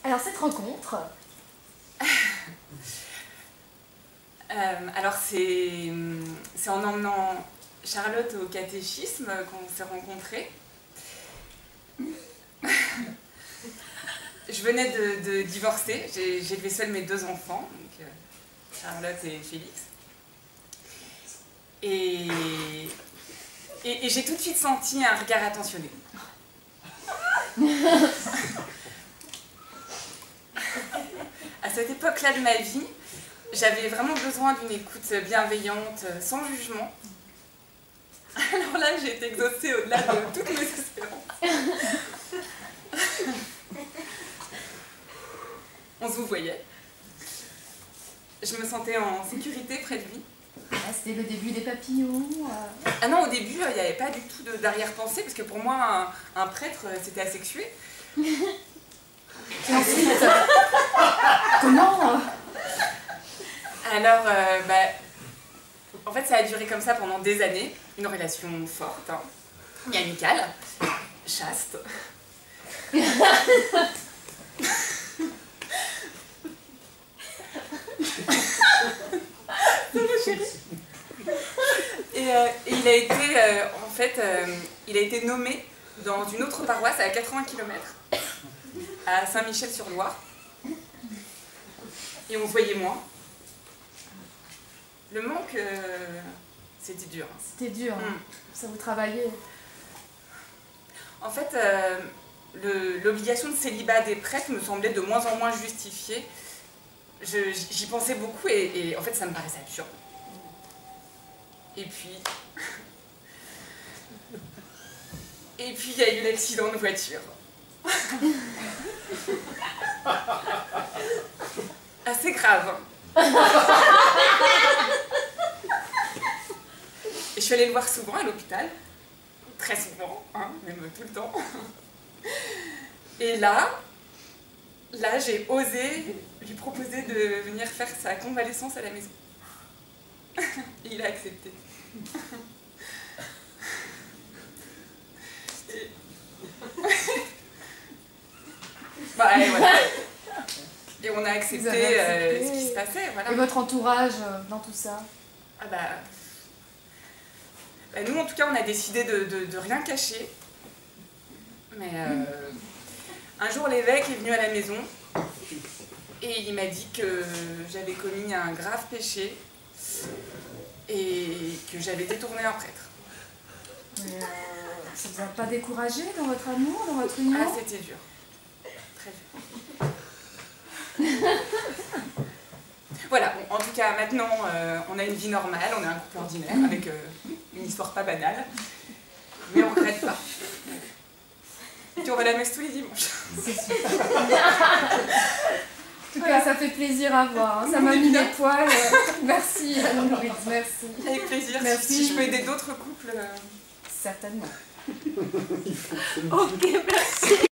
Alors cette rencontre... alors c'est en emmenant Charlotte au catéchisme qu'on s'est rencontrés. Je venais de divorcer, j'ai élevé seule mes 2 enfants, donc Charlotte et Félix. Et j'ai tout de suite senti un regard attentionné. À cette époque-là de ma vie, j'avais vraiment besoin d'une écoute bienveillante, sans jugement. Alors là, j'ai été exaucée au-delà de toutes mes espérances. On se vous voyait. Je me sentais en sécurité près de lui. Ah, c'était le début des papillons. Ah non, au début, il n'y avait pas du tout d'arrière-pensée, parce que pour moi, un prêtre, c'était asexué. Et ensuite, comment Alors, en fait, ça a duré comme ça pendant des années. Une relation forte, hein, et amicale, chaste. Et il a été, en fait, il a été nommé dans une autre paroisse à 80 km, à Saint-Michel-sur-Loire. Et on se voyait moins. Le manque, c'était dur. Hein. C'était dur, hein. Ça vous travaillait. En fait, l'obligation de célibat des prêtres me semblait de moins en moins justifiée. J'y pensais beaucoup et en fait, ça me paraissait absurde. Et puis, il y a eu l'accident de voiture. Assez grave. Et je suis allée le voir souvent à l'hôpital. Très souvent, hein, même tout le temps. Et là j'ai osé lui proposer de venir faire sa convalescence à la maison. Et il a accepté. Et... et voilà. Et on a accepté ce qui se passait. Voilà. Et votre entourage dans tout ça? Ah nous, en tout cas, on a décidé de rien cacher. Mais un jour, l'évêque est venu à la maison et il m'a dit que j'avais commis un grave péché et que j'avais détourné un prêtre. Mais ça ne vous a pas découragé dans votre amour, dans votre union? Ah, c'était dur. Très dur. Voilà, bon, en tout cas, maintenant, on a une vie normale, on est un couple ordinaire, avec une histoire pas banale, mais on ne regrette pas. Et puis on va à la messe tous les dimanches. C'est super. En tout cas, ça fait plaisir à voir, hein. Ça m'a mis les poils. Merci, Anne-Louise, merci. Avec plaisir, merci. Si je peux aider d'autres couples. Certainement. Ok, merci.